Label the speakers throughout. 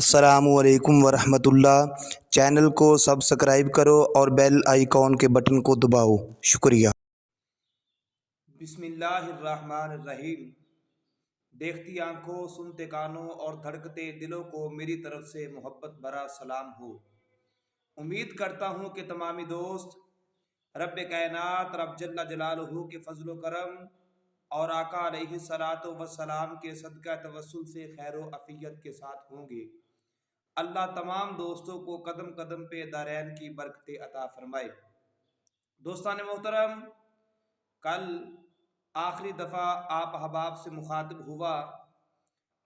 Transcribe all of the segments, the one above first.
Speaker 1: अस्सलामु अलैकुम वरहमतुल्लाह। चैनल को सब्सक्राइब करो और बेल आइकॉन के बटन को दबाओ। शुक्रिया।
Speaker 2: बिस्मिल्लाहिर्रहमानिर्रहीम। देखती आंखों, सुनते कानों और धड़कते दिलों को मेरी तरफ से मोहब्बत भरा सलाम हो। उम्मीद करता हूँ कि तमामी दोस्त रब कायनात रब जल्ला जलालहू के फजल व करम और आका अलैहिस्सलातु वस्सलाम के सदका तवस्सुल से खैर व अफियत के साथ होंगे। अल्लाह तमाम दोस्तों को कदम कदम पे दारैन की बरकतें अता फरमाए। दोस्तान मोहतरम, कल आखिरी दफ़ा आप अहबाब से मुखातिब हुआ,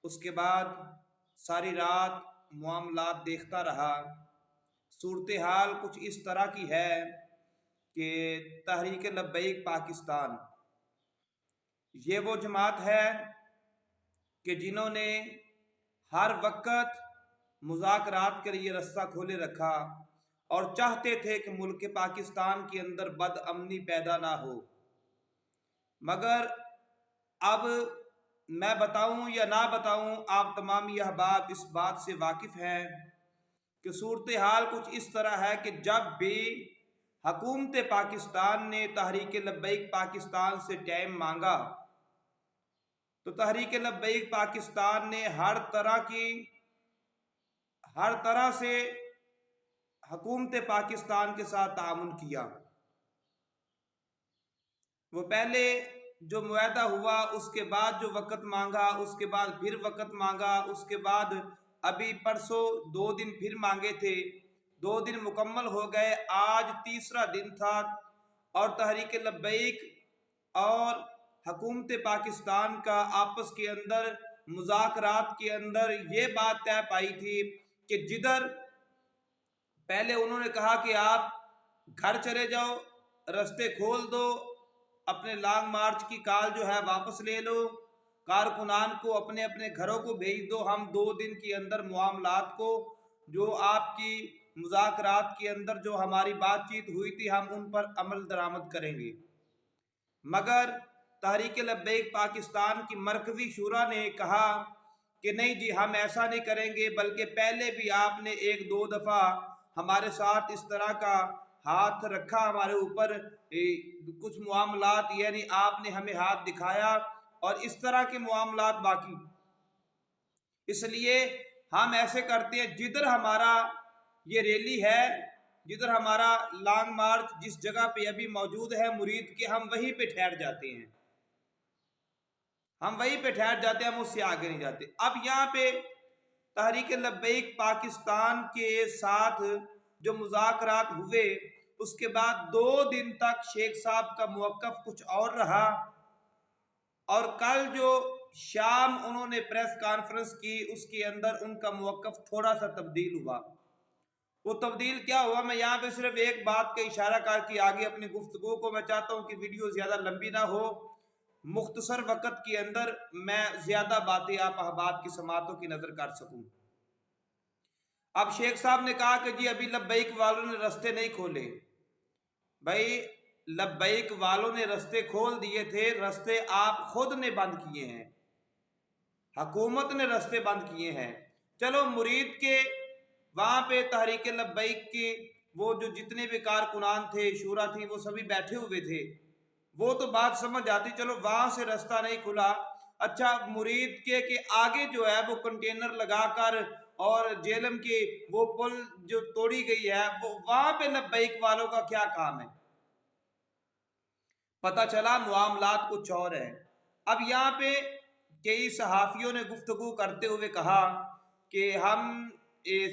Speaker 2: उसके बाद सारी रात मामलात देखता रहा। सूरत हाल कुछ इस तरह की है कि तहरीक लब्बैक पाकिस्तान ये वो जमात है कि जिन्होंने हर वक्त मुज़ाकरात के लिए रास्ता खोले रखा और चाहते थे कि मुल्क पाकिस्तान के अंदर बदअमनी पैदा ना हो। मगर अब मैं बताऊं या ना बताऊं, आप तमाम अहबाब इस बात से वाकिफ़ हैं कि सूरत हाल कुछ इस तरह है कि जब भी हुकूमत पाकिस्तान ने तहरीक लब्बैक पाकिस्तान से टाइम मांगा तो तहरीक लब्बैक पाकिस्तान ने हर तरह से हुकूमत पाकिस्तान के साथ तामुन किया। वो पहले जो मुआहदा हुआ, उसके बाद जो वक़्त मांगा, उसके बाद फिर वक़्त मांगा, उसके बाद अभी परसों 2 दिन फिर मांगे थे। 2 दिन मुकम्मल हो गए, आज तीसरा दिन था और तहरीक लब्बैक और हुकूमत पाकिस्तान का आपस के अंदर मुज़ाकरात के अंदर ये बात तय पाई थी कि जिधर पहले उन्होंने कहा कि आप घर चले जाओ, रास्ते खोल दो, अपने लॉन्ग मार्च की कॉल जो है वापस ले लो, कारकुनान को अपने अपने घरों को भेज दो, हम 2 दिन के अंदर मामलात को जो आपकी मुज़ाकरात के अंदर जो हमारी बातचीत हुई थी हम उन पर अमल दरामद करेंगे। मगर तहरीक लब्बैक पाकिस्तान की मरकज़ी शूरा ने कहा कि नहीं जी, हम ऐसा नहीं करेंगे, बल्कि पहले भी आपने 1-2 दफ़ा हमारे साथ इस तरह का हाथ रखा हमारे ऊपर, कुछ मामलात यानी आपने हमें हाथ दिखाया और इस तरह के मामलात बाकी, इसलिए हम ऐसे करते हैं जिधर हमारा ये रैली है, जिधर हमारा लॉन्ग मार्च जिस जगह पे अभी मौजूद है मुरीद के, हम वहीं पे ठहर जाते हैं, हम उससे आगे नहीं जाते। अब यहाँ पे तहरीक लब्बैक पाकिस्तान के साथ जो मुज़ाकरात हुए, उसके बाद 2 दिन तक शेख साहब का मौक़िफ़ कुछ और रहा और कल जो शाम उन्होंने प्रेस कॉन्फ्रेंस की उसके अंदर उनका मौक़िफ़ थोड़ा सा तब्दील हुआ। वो तब्दील क्या हुआ, मैं यहाँ पे सिर्फ एक बात का इशारा करके आगे अपनी गुफ्तगू को, मैं चाहता हूँ कि वीडियो ज़्यादा लंबी ना हो, मुख्तसर वक़्त के अंदर मैं ज़्यादा बातें आप अहबाब की समातों की नज़र कर सकूँ। अब शेख साहब ने कहा कि जी अभी लब्बैक वालों ने रास्ते नहीं खोले। भाई, लब्बैक वालों ने रास्ते खोल दिए थे, रास्ते आप खुद ने बंद किए हैं, हुकूमत ने रास्ते बंद किए हैं। चलो, मुरीद के वहाँ पे तहरीक लब्बैक के वो जो जितने भी कारकुनान थे, शूरा थी, वो सभी बैठे हुए थे, वो तो बात समझ आती, चलो वहाँ से रास्ता नहीं खुला। अच्छा, मुरीद के आगे जो है वो कंटेनर लगाकर और जेलम की वो पुल जो तोड़ी गई है, वो वहाँ पे लब्बैक वालों का क्या काम है? पता चला मामलात कुछ और है। अब यहाँ पे कई सहाफ़ियों ने गुफ्तगू करते हुए कहा कि हम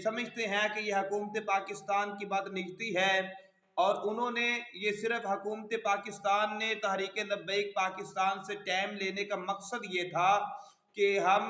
Speaker 2: समझते हैं कि यह हुकूमत पाकिस्तान की बदनीयती है और उन्होंने ये सिर्फ हुकूमत पाकिस्तान ने तहरीक लब्बैक पाकिस्तान से टाइम लेने का मकसद ये था कि हम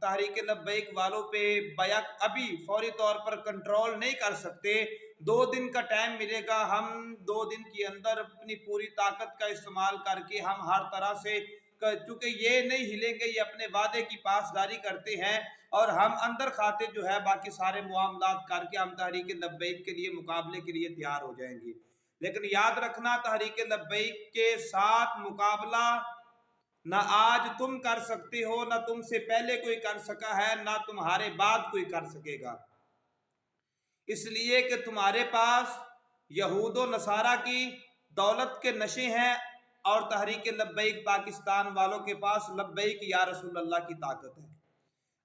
Speaker 2: तहरीक लब्बैक वालों पे बैक अभी फौरी तौर पर कंट्रोल नहीं कर सकते, 2 दिन का टाइम मिलेगा, हम 2 दिन के अंदर अपनी पूरी ताकत का इस्तेमाल करके हम हर तरह से, चूँकि ये नहीं हिलेंगे, ये अपने वादे की पासदारी करते हैं और हम अंदर खाते जो है बाकी सारे मामलात करके हम तहरीक लब्बैक के लिए मुकाबले के लिए तैयार हो जाएंगे। लेकिन याद रखना, तहरीक लब्बैक के साथ मुकाबला نہ آج تم کر سکتے ہو، نہ تم سے پہلے کوئی کر سکا ہے، نہ تمہارے بعد کوئی کر سکے گا، اس لیے کہ تمہارے پاس یہود و نصارہ کی دولت کے نشے ہیں اور تحریک لبیک پاکستان والوں کے پاس لبیک یا رسول اللہ کی طاقت ہے۔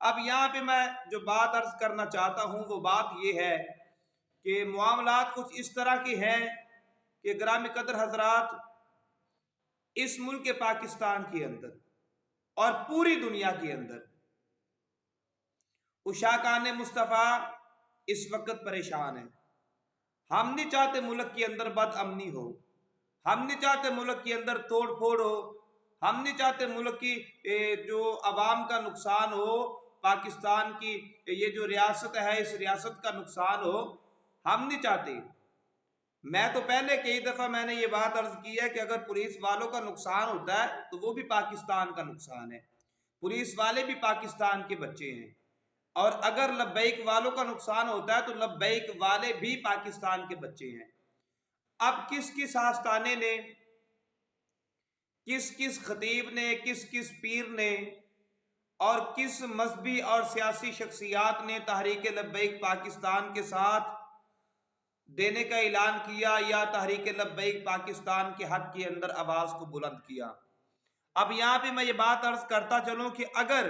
Speaker 2: اب یہاں پہ میں جو بات عرض کرنا چاہتا ہوں وہ بات یہ ہے کہ معاملات کچھ اس طرح کے ہیں کہ گرامی قدر حضرات، اس ملک پاکستان کے اندر اور پوری دنیا کے اندر عشاقان مصطفیٰ اس وقت پریشان ہیں۔ ہم نہیں چاہتے ملک کے اندر بد امنی ہو، ہم نہیں چاہتے ملک کے اندر توڑ پھوڑ ہو، ہم نہیں چاہتے ملک کی جو عوام کا نقصان ہو، پاکستان کی یہ جو ریاست ہے اس ریاست کا نقصان ہو، ہم نہیں چاہتے۔ میں تو پہلے کئی دفعہ میں نے یہ بات عرض کی ہے کہ اگر پولیس والوں کا نقصان ہوتا ہے تو وہ بھی پاکستان کا نقصان ہے، پولیس والے بھی پاکستان کے بچے ہیں، اور اگر لبیک والوں کا نقصان ہوتا ہے تو لبیک والے بھی پاکستان کے بچے ہیں۔ اب کس کس آستانے نے، کس کس خطیب نے، کس کس پیر نے اور کس مذہبی اور سیاسی شخصیات نے تحریک لبیک پاکستان کے ساتھ دینے کا اعلان کیا یا تحریک لبیک پاکستان کے حق کے اندر آواز کو بلند کیا؟ اب یہاں پہ میں یہ بات عرض کرتا چلوں کہ اگر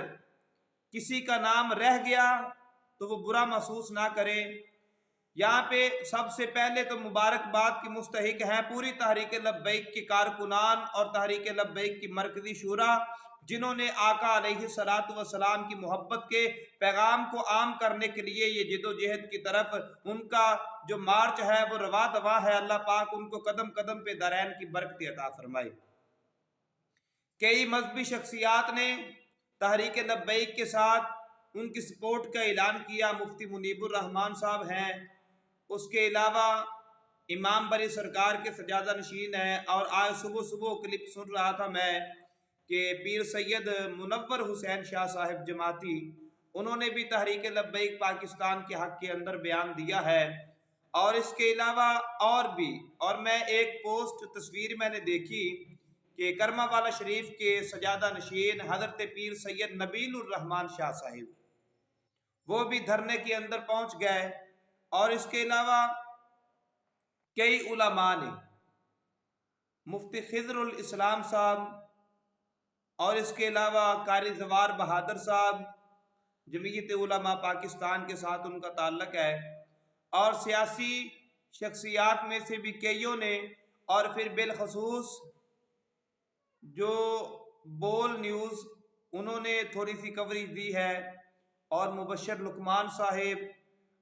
Speaker 2: کسی کا نام رہ گیا تو وہ برا محسوس نہ کرے۔ یہاں پہ سب سے پہلے تو مبارکباد کی مستحق ہیں پوری تحریک لبیک کے کارکنان اور تحریک لبیک کی مرکزی شورا، جنہوں نے آقا علیہ الصلوۃ والسلام کی محبت کے پیغام کو عام کرنے کے لیے یہ جد و جہد کی طرف ان کا جو مارچ ہے وہ رواں دواں ہے۔ اللہ پاک ان کو قدم قدم پہ دارین کی برکت عطا فرمائے۔ کئی مذہبی شخصیات نے تحریک لبیک کے ساتھ ان کی سپورٹ کا اعلان کیا، مفتی منیب الرحمان صاحب ہیں، اس کے علاوہ امام بری سرکار کے سجادہ نشین ہیں، اور آج صبح صبح کلپ سن رہا تھا میں کہ پیر سید منور حسین شاہ صاحب جماعتی، انہوں نے بھی تحریک لبیک پاکستان کے حق کے اندر بیان دیا ہے۔ اور اس کے علاوہ اور بھی، اور میں ایک پوسٹ تصویر میں نے دیکھی کہ کرما والا شریف کے سجادہ نشین حضرت پیر سید نبیل الرحمان شاہ صاحب وہ بھی دھرنے کے اندر پہنچ گئے، اور اس کے علاوہ کئی علماء نے، مفتی خضر الاسلام صاحب، اور اس کے علاوہ قاری زوار بہادر صاحب، جمعیت علماء پاکستان کے ساتھ ان کا تعلق ہے، اور سیاسی شخصیات میں سے بھی کئیوں نے، اور پھر بالخصوص جو بول نیوز انہوں نے تھوڑی سی کوریج دی ہے، اور مبشر لقمان صاحب،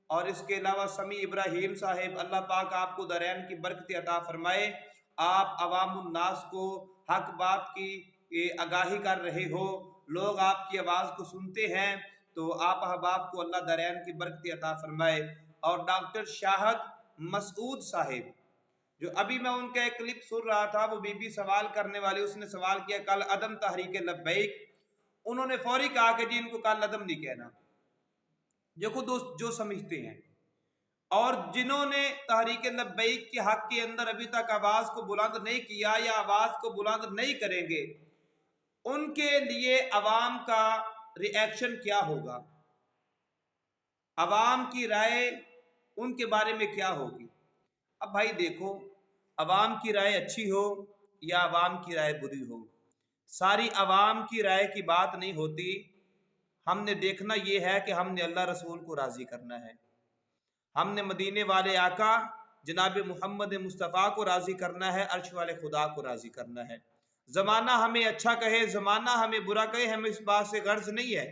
Speaker 2: اور اس کے علاوہ سمیع ابراہیم صاحب، اللہ پاک آپ کو دارین کی برکت عطا فرمائے۔ آپ عوام الناس کو حق بات کی آگاہی کر رہے ہو، لوگ آپ کی آواز کو سنتے ہیں، تو آپ احباب کو اللہ دارین کی برکت عطا فرمائے۔ اور ڈاکٹر شاہد مسعود صاحب، جو ابھی میں ان کا ایک کلپ سن رہا تھا، وہ بی بی سوال کرنے والی، اس نے سوال کیا کل عدم تحریک لبیک، انہوں نے فوری کہا کہ جی ان کو کل عدم نہیں کہنا، جو خود جو سمجھتے ہیں، اور جنہوں نے تحریک لبیک کے حق کے اندر ابھی تک آواز کو بلند نہیں کیا یا آواز کو بلند نہیں کریں گے، ان کے لیے عوام کا ری ایکشن کیا ہوگا، عوام کی رائے ان کے بارے میں کیا ہوگی۔ اب بھائی دیکھو، عوام کی رائے اچھی ہو یا عوام کی رائے بری ہو، ساری عوام کی رائے کی بات نہیں ہوتی۔ ہم نے دیکھنا یہ ہے کہ ہم نے اللہ رسول کو راضی کرنا ہے، ہم نے مدینے والے آقا جناب محمد مصطفیٰ کو راضی کرنا ہے، عرش والے خدا کو راضی کرنا ہے۔ زمانہ ہمیں اچھا کہے، زمانہ ہمیں برا کہے، ہمیں اس بات سے غرض نہیں ہے۔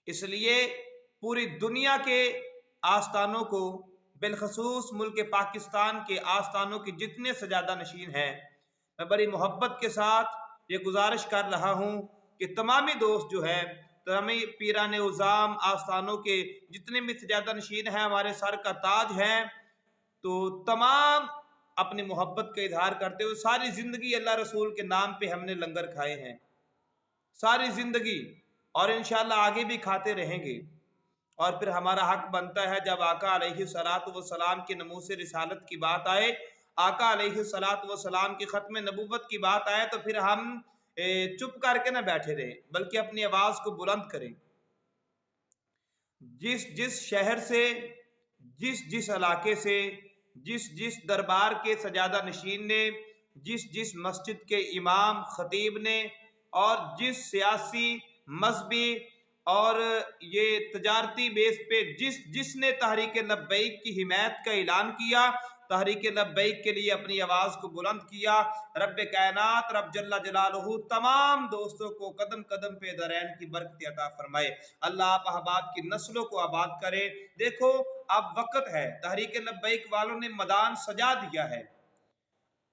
Speaker 2: اس لیے پوری دنیا کے آستانوں کو، بالخصوص ملک پاکستان کے آستانوں کے جتنے سجادہ نشین ہیں، میں بڑی محبت کے ساتھ یہ گزارش کر رہا ہوں کہ تمامی دوست جو ہیں، تمامی پیران عظام آستانوں کے جتنے بھی سجادہ نشین ہیں، ہمارے سر کا تاج ہیں، تو تمام اپنی محبت کا اظہار کرتے ہوئے، ساری زندگی اللہ رسول کے نام پہ ہم نے لنگر کھائے ہیں، ساری زندگی، اور انشاءاللہ آگے بھی کھاتے رہیں گے۔ اور پھر ہمارا حق بنتا ہے جب آقا علیہ الصلوۃ والسلام کے ناموس رسالت کی بات آئے، आका अलैहिस्सलातु वस्सलाम की ख़त्म नबूवत की बात आए तो फिर हम चुप करके ना बैठे रहे, बल्कि अपनी आवाज़ को बुलंद करें। जिस जिस शहर से, जिस जिस इलाके से, जिस जिस दरबार के सजादा नशीन ने, जिस जिस मस्जिद के इमाम खतीब ने, और जिस सियासी, मजहबी और ये तजारती बेस पे जिसने तहरीक लब्बैक की हिमायत का ऐलान किया, तहरीक लब्बैक के लिए अपनी आवाज़ को बुलंद किया, रब कायनात रब जल्ला जलालहू तमाम दोस्तों को कदम कदम पे दरैन की बरकत अता फरमाए। अल्लाह आप अहबाब की नस्लों को आबाद करे। देखो अब वक्त है, तहरीक लब्बैक वालों ने मैदान सजा दिया है।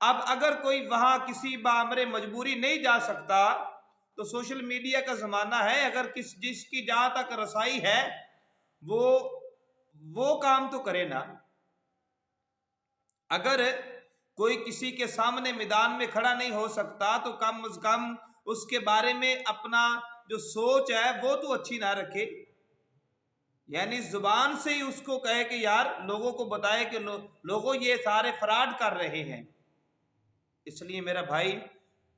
Speaker 2: अब अगर कोई वहां किसी बामरे मजबूरी नहीं जा सकता तो सोशल मीडिया का जमाना है, अगर जिसकी जहां तक रसाई है वो काम तो करे ना। अगर कोई किसी के सामने मैदान में खड़ा नहीं हो सकता तो कम अज कम उसके बारे में अपना जो सोच है वो तो अच्छी ना रखे, यानी जुबान से ही उसको कहे कि यार लोगों को बताए कि लोगों ये सारे फ्रॉड कर रहे हैं। इसलिए मेरा भाई,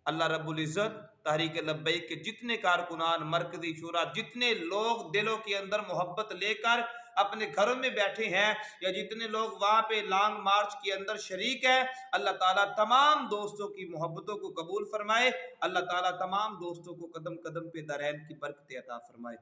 Speaker 2: अल्लाह रब्बुल इज़्ज़त तहरीक लब्बैक के जितने कारकुनान, मरकजी शूरा, जितने लोग दिलों के अंदर मोहब्बत लेकर अपने घरों में बैठे हैं, या जितने लोग वहाँ पे लॉन्ग मार्च के अंदर शरीक है, अल्लाह ताला तमाम दोस्तों की मोहब्बतों को कबूल फरमाए। अल्लाह ताला तमाम दोस्तों को कदम कदम पे दरैन की बरकत अता फरमाए।